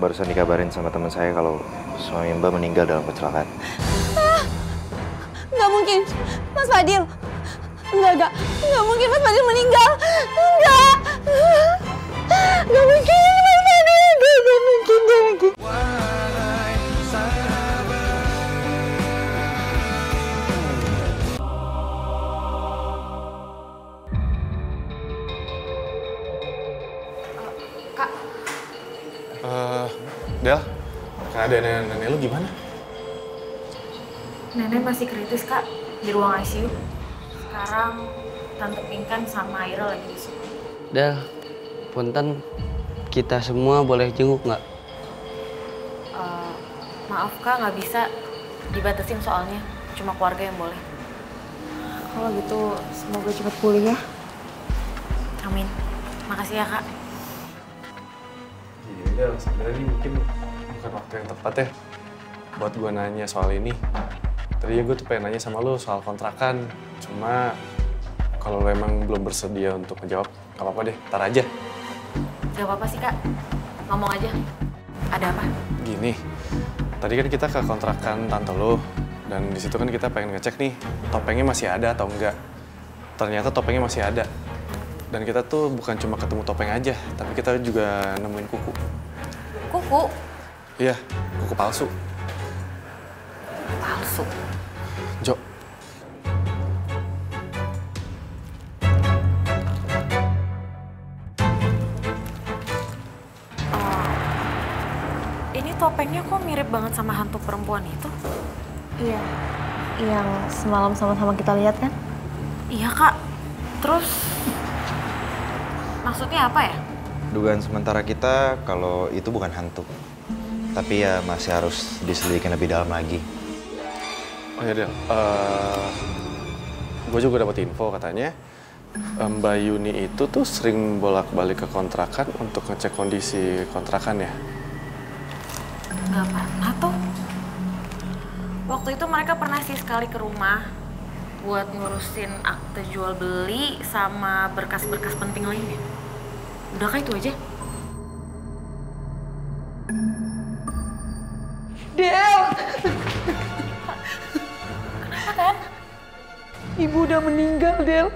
barusan dikabarin sama teman saya kalau suami Mbak meninggal dalam kecelakaan. Nggak mungkin, Mas Fadil. Nggak mungkin Mas Fadil meninggal. Nggak mungkin Mas Fadil. Nggak mungkin. Del, keadaan nenek lu gimana? Nenek masih kritis, Kak, di ruang ICU. Sekarang Tante Pinkan sama Aira lagi di sini. Del, punten, kita semua boleh jenguk nggak? Maaf, Kak, nggak bisa. Dibatasin soalnya. Cuma keluarga yang boleh. Kalau gitu, semoga cepat pulih ya. Amin. Makasih ya, Kak. Iya, Del, sebenarnya ini mungkin bukan waktu yang tepat ya buat gue nanya soal ini. Tadinya gue tuh pengen nanya sama lu soal kontrakan. Cuma kalau lu emang belum bersedia untuk menjawab, gak apa-apa deh, ntar aja. Gak apa-apa sih, Kak. Ngomong aja. Ada apa? Gini, tadi kan kita ke kontrakan tante lu. Dan di situ kan kita pengen ngecek nih, topengnya masih ada atau enggak. Ternyata topengnya masih ada. Dan kita tuh bukan cuma ketemu topeng aja, tapi kita juga nemuin kuku. Kuku? Iya, kuku palsu. Palsu? Jo. Ini topengnya kok mirip banget sama hantu perempuan itu? Iya, yang semalam sama-sama kita lihat kan? Iya, Kak. Terus, maksudnya apa ya? Dugaan sementara kita kalau itu bukan hantu. Tapi ya masih harus diselidikin lebih dalam lagi. Oh ya, Del. Gue juga dapat info katanya Mbak Yuni itu tuh sering bolak-balik ke kontrakan untuk ngecek kondisi kontrakan ya. Nggak pernah tuh. Waktu itu mereka pernah sih sekali ke rumah buat ngurusin akte jual beli sama berkas-berkas penting lainnya. Udah kah itu aja? Del! Kenapa, kan? Ibu udah meninggal, Del.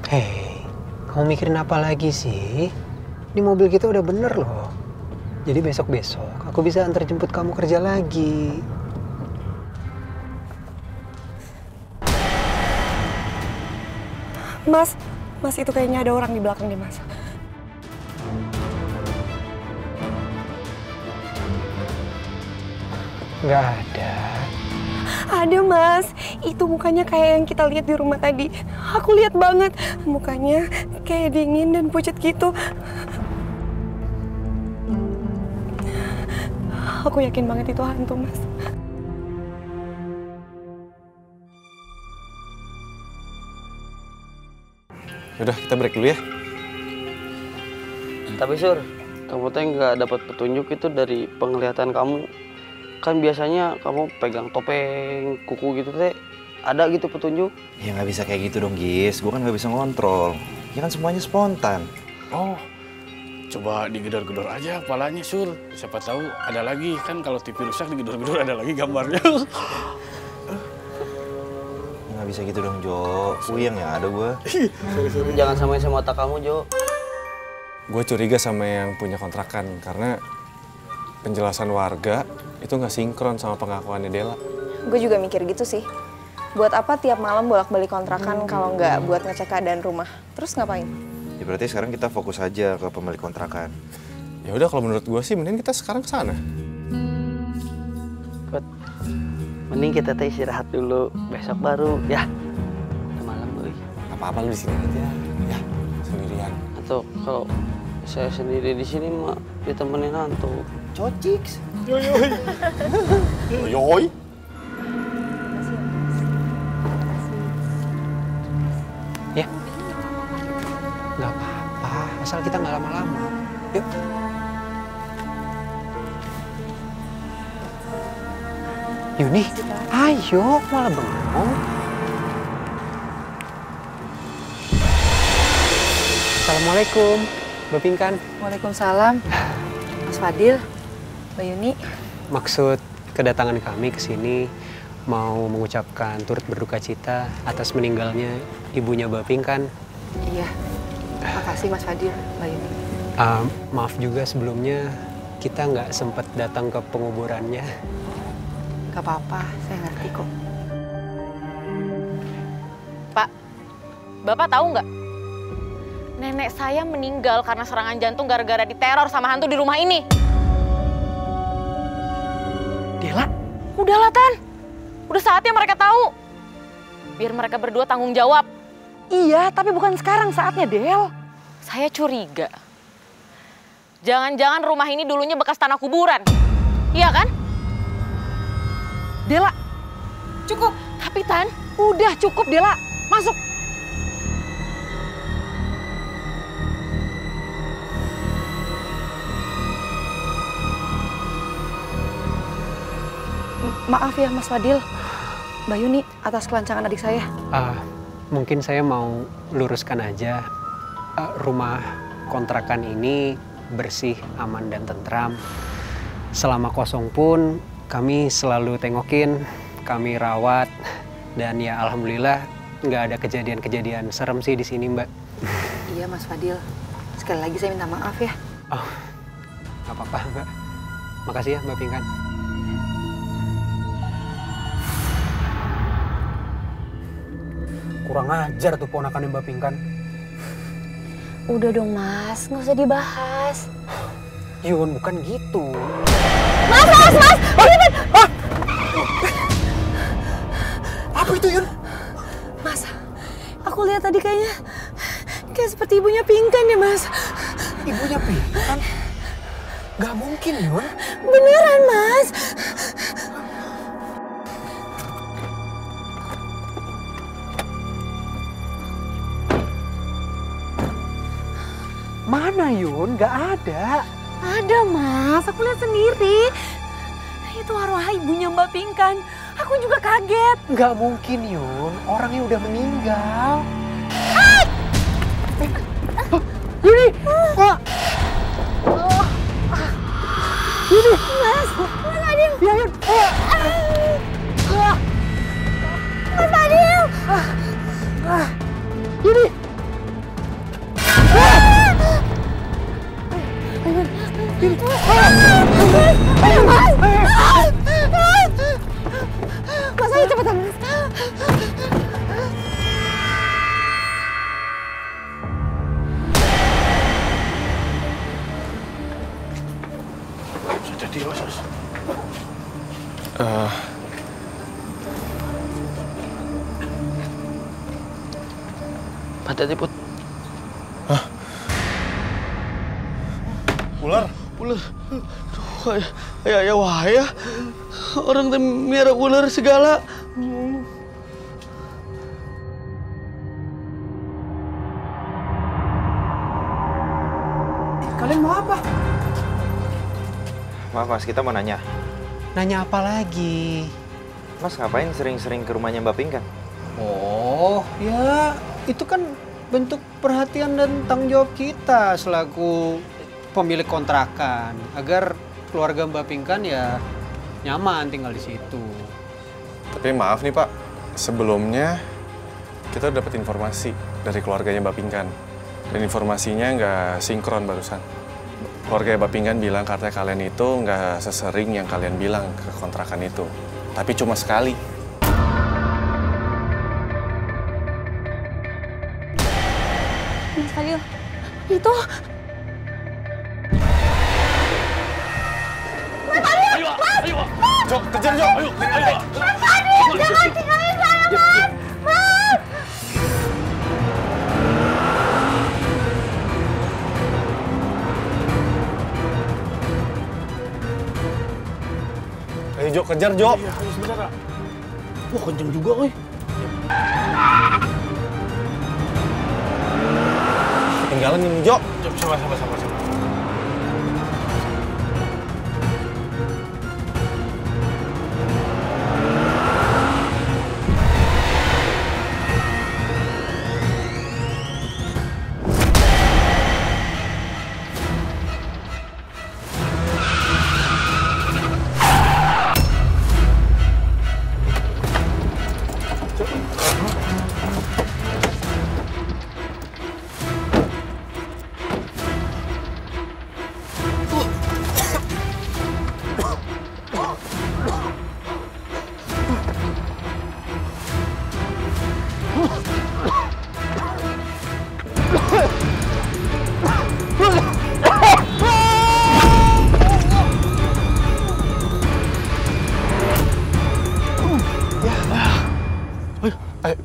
Hei, kamu mikirin apa lagi sih? Ini mobil kita udah bener loh. Jadi besok-besok aku bisa antar jemput kamu kerja lagi. Mas itu kayaknya ada orang di belakang deh, Mas. Nggak ada. Ada, Mas. Itu mukanya kayak yang kita lihat di rumah tadi. Aku lihat banget. Mukanya kayak dingin dan pucat gitu. Aku yakin banget itu hantu, Mas. Yaudah, kita break dulu ya. Tapi Sur, kamu teh nggak dapat petunjuk itu dari penglihatan kamu. Kan biasanya kamu pegang topeng, kuku gitu teh, ada gitu petunjuk? Ya nggak bisa kayak gitu dong, Gis. Gue kan nggak bisa ngontrol. Ya kan semuanya spontan. Oh, coba digedor-gedor aja kepalanya, Sur. Siapa tahu ada lagi. Kan kalau TV rusak digedor-gedor ada lagi gambarnya. Nggak bisa gitu dong, Jo. Puyeng ya ada gue. Jangan samain sama otak kamu, Jo. Gue curiga sama yang punya kontrakan karena penjelasan warga itu nggak sinkron sama pengakuannya Dela. Gue juga mikir gitu sih. Buat apa tiap malam bolak-balik kontrakan kalau nggak buat ngecek keadaan rumah? Terus ngapain? Ya berarti sekarang kita fokus aja ke pemilik kontrakan. Ya udah, kalau menurut gue sih mending kita sekarang ke sana. Put, mending kita teh istirahat dulu, besok baru ya. Udah malam euy. Apa-apa lu di sini aja. Ya, sendirian. Atau kalau saya sendiri di sini mah ditemenin hantu. Cociks. Yoy. Ya? Nggak apa-apa, asal kita nggak lama-lama. Yuk. Yuni, ayo, malah bengong. Assalamualaikum, Mbak Pinkan. Waalaikumsalam. Mas Fadil, Mbak Yuni. Maksud kedatangan kami ke sini mau mengucapkan turut berduka cita atas meninggalnya ibunya Mbak Pinkan. Iya, makasih Mas Fadil, Mbak Yuni. Maaf juga sebelumnya kita nggak sempat datang ke penguburannya. Gak apa-apa, saya ngerti kok. Pak, Bapak tahu nggak? Nenek saya meninggal karena serangan jantung gara-gara diteror sama hantu di rumah ini. Dela? Udahlah, Tan. Udah saatnya mereka tahu. Biar mereka berdua tanggung jawab. Iya, tapi bukan sekarang saatnya, Del. Saya curiga. Jangan-jangan rumah ini dulunya bekas tanah kuburan. Iya kan? Dela, cukup. Tapi Tan, Udah cukup, Dela. Masuk. Maaf ya Mas Fadil, Mbak Yuni atas kelancangan adik saya. Mungkin saya mau luruskan aja. Rumah kontrakan ini bersih, aman, dan tentram. Selama kosong pun kami selalu tengokin, kami rawat, dan ya alhamdulillah nggak ada kejadian-kejadian serem sih di sini, Mbak. Iya Mas Fadil, sekali lagi saya minta maaf ya. Oh, nggak apa-apa, Mbak. Makasih ya, Mbak Pinkan. Kurang ajar tuh ponakan Mbak Pinkan. Udah dong Mas, nggak usah dibahas. Yun, bukan gitu. Mas! Apa itu, Yun? Mas, aku lihat tadi kayaknya kayak seperti ibunya Pinkan ya Mas. Ibunya Pinkan? Gak mungkin, Yun. Beneran Mas. Mana, Yun? Gak ada. Ada Mas, aku lihat sendiri. Itu arwah ibunya Mbak Pinkan. Aku juga kaget. Nggak mungkin, Yun. Orangnya udah meninggal. Yuni! Yuni! Mas Fadil! Ya, Yun! Mas Fadil! Yuni! Mas, ayo cepetan Mas. Sudah dewasa. Hati-hati, Put. Ular? Ular. Ya wah ya. Orang teh miara ular segala. Kalian mau apa? Maaf Mas, kita mau nanya. Nanya apa lagi? Mas ngapain sering-sering ke rumahnya Mbak Pinkan? Oh, ya itu kan bentuk perhatian dan tanggung jawab kita selaku pemilik kontrakan agar keluarga Mbak Pinkan ya nyaman tinggal di situ. Tapi maaf nih Pak, sebelumnya kita dapat informasi dari keluarganya Mbak Pinkan. Dan informasinya nggak sinkron barusan. Keluarga Mbak Pinkan bilang katanya kalian itu nggak sesering yang kalian bilang ke kontrakan itu. Tapi cuma sekali. Mas Fadil, itu... Jok, kejar Jok! Ayo, ayo! Mas Fadil, jangan tinggalin saya Mas! Mas! Ayo Jok, kejar Jok! Iya, ayo sebentar, Kak. Wah, kenceng juga, woi. jalan ini, Jo. Sabar.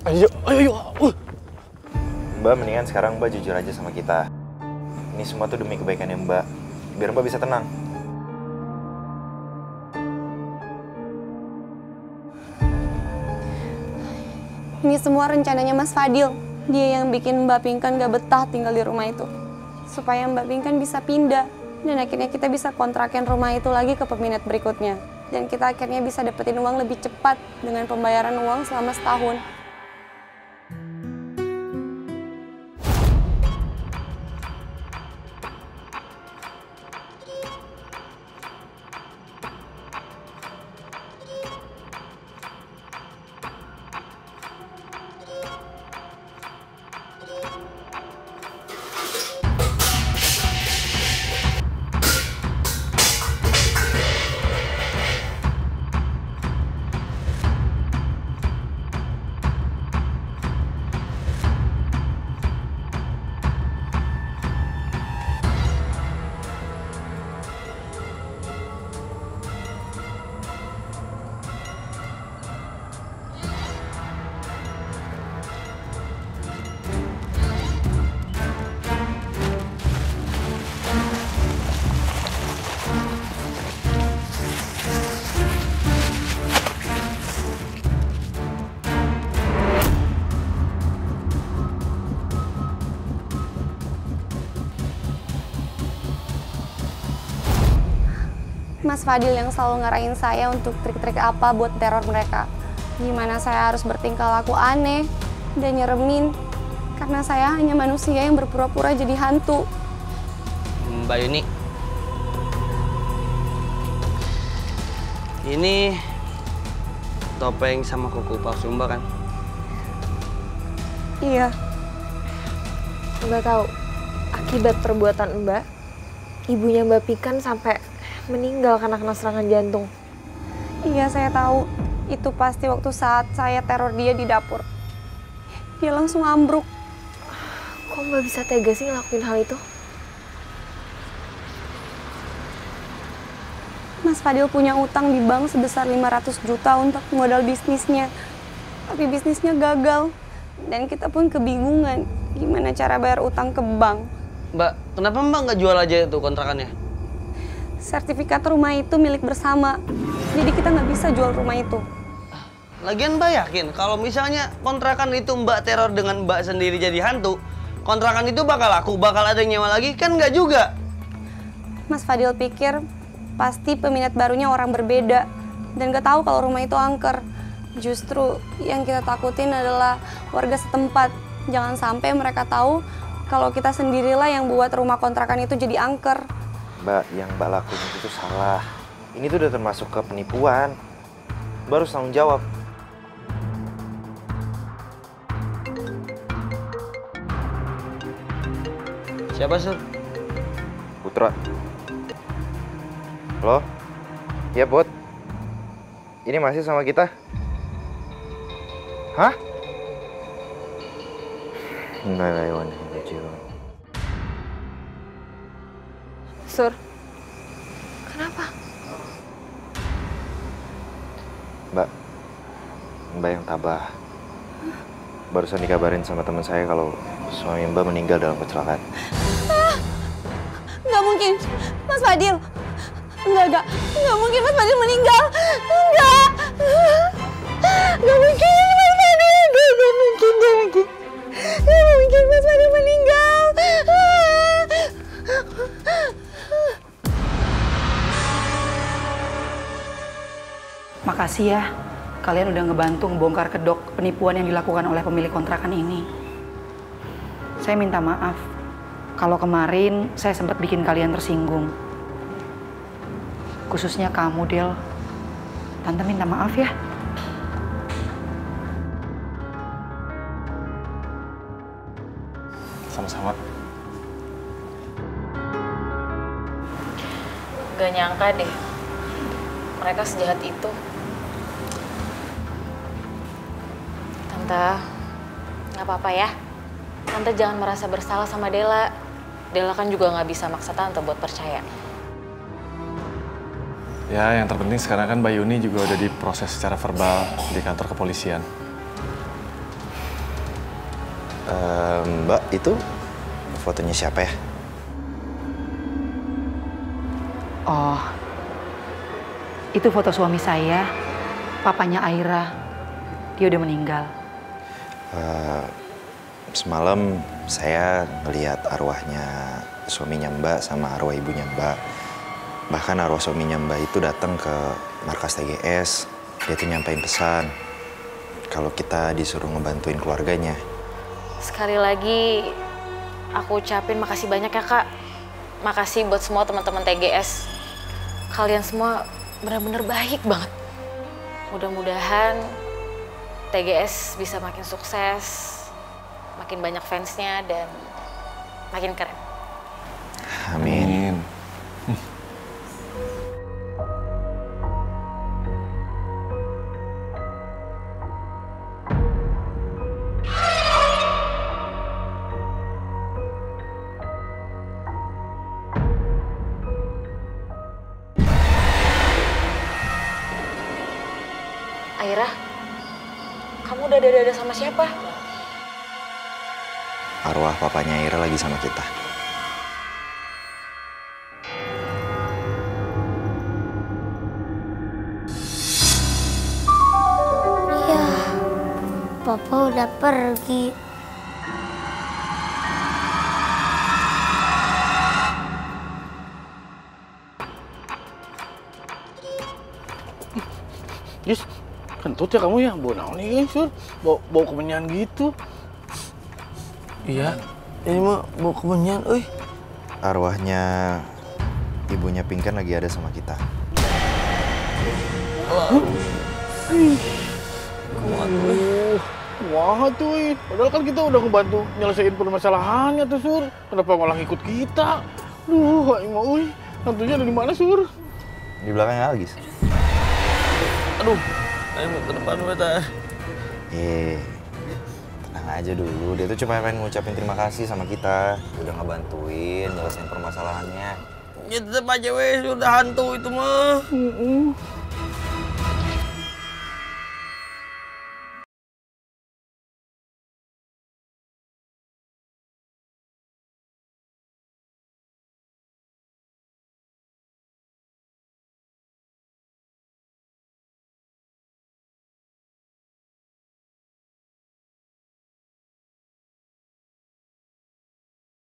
Ayo. Mbak, mendingan sekarang Mbak jujur aja sama kita. Ini semua tuh demi kebaikannya Mbak, biar Mbak bisa tenang. Ini semua rencananya Mas Fadil. Dia yang bikin Mbak Pinkan gak betah tinggal di rumah itu. Supaya Mbak Pinkan bisa pindah. Dan akhirnya kita bisa kontrakin rumah itu lagi ke peminat berikutnya. Dan kita akhirnya bisa dapetin uang lebih cepat dengan pembayaran uang selama setahun. Mas Fadil yang selalu ngarahin saya untuk trik-trik apa buat teror mereka. Gimana saya harus bertingkah laku aneh dan nyeremin. Karena saya hanya manusia yang berpura-pura jadi hantu. Mbak Yuni, ini topeng sama kuku palsu Mbak kan? Iya. Mbak tahu akibat perbuatan Mbak, ibunya Mbak Pinkan sampai meninggal karena kena serangan jantung. Iya, saya tahu. Itu pasti waktu saat saya teror dia di dapur. Dia langsung ambruk. Kok Mbak bisa tega sih ngelakuin hal itu? Mas Fadil punya utang di bank sebesar 500 juta untuk modal bisnisnya. Tapi bisnisnya gagal. Dan kita pun kebingungan gimana cara bayar utang ke bank. Mbak, kenapa Mbak nggak jual aja itu kontrakannya? Sertifikat rumah itu milik bersama. Jadi kita nggak bisa jual rumah itu. Lagian Mbak yakin kalau misalnya kontrakan itu Mbak teror dengan Mbak sendiri jadi hantu, kontrakan itu bakal laku, bakal ada yang nyewa lagi? Kan nggak juga. Mas Fadil pikir pasti peminat barunya orang berbeda. Dan nggak tahu kalau rumah itu angker. Justru yang kita takutin adalah warga setempat. Jangan sampai mereka tahu kalau kita sendirilah yang buat rumah kontrakan itu jadi angker. Mbak, yang Mbak lakuin itu salah. Ini tuh udah termasuk ke penipuan. Mbak harus tanggung jawab. Siapa, Sur? Putra. Halo? Ya, Bot. Ini masih sama kita? Hah? Sur, kenapa? Mbak yang tabah. Barusan dikabarin sama teman saya kalau suami Mbak meninggal dalam kecelakaan. Nggak mungkin, Mas Fadil. Nggak mungkin Mas Fadil meninggal. Nggak mungkin Mas Fadil. Nggak mungkin Mas Fadil meninggal. Makasih ya, kalian udah ngebantu ngebongkar kedok penipuan yang dilakukan oleh pemilik kontrakan ini. Saya minta maaf kalau kemarin saya sempat bikin kalian tersinggung. Khususnya kamu, Del. Tante minta maaf ya. Sama-sama. Gak nyangka deh, mereka sejahat itu. Tante, nggak apa-apa ya. Tante jangan merasa bersalah sama Dela. Dela kan juga nggak bisa maksa Tante buat percaya. Ya, yang terpenting sekarang kan Mbak Yuni juga udah diproses secara verbal di kantor kepolisian. Mbak, itu fotonya siapa ya? Oh, itu foto suami saya, papanya Aira. Dia udah meninggal. Semalam saya ngelihat arwahnya suaminya Mbak sama arwah ibunya Mbak. Bahkan arwah suaminya Mbak itu datang ke markas TGS. Dia tuh nyampein pesan kalau kita disuruh ngebantuin keluarganya. Sekali lagi, aku ucapin makasih banyak ya, Kak. Makasih buat semua teman-teman TGS. Kalian semua benar-benar baik banget. Mudah-mudahan TGS bisa makin sukses, makin banyak fansnya, dan makin keren. Amin. Aira, kamu udah ada sama siapa? Arwah papanya Aira lagi sama kita. Ya, Papa udah pergi. Jus, kentut ya kamu ya? Bau naon nih, Sur? Bau kemenyan gitu. Iya, ini mah bau kemenyan, euy. Arwahnya ibunya Pinkan lagi ada sama kita. Wah tuh, padahal kan kita udah ngebantu nyelesain permasalahannya tuh, Sur. Kenapa malah ngikut kita? Duh, emang, uy. Hantunya ada di mana, Sur? Di belakangnya Algis. Aduh, ayo ke depan beta. Tenang aja dulu. Dia tuh cuma pengen ngucapin terima kasih sama kita. Udah ngebantuin nyelesain permasalahannya. Ya tetep aja weh, sudah hantu itu mah.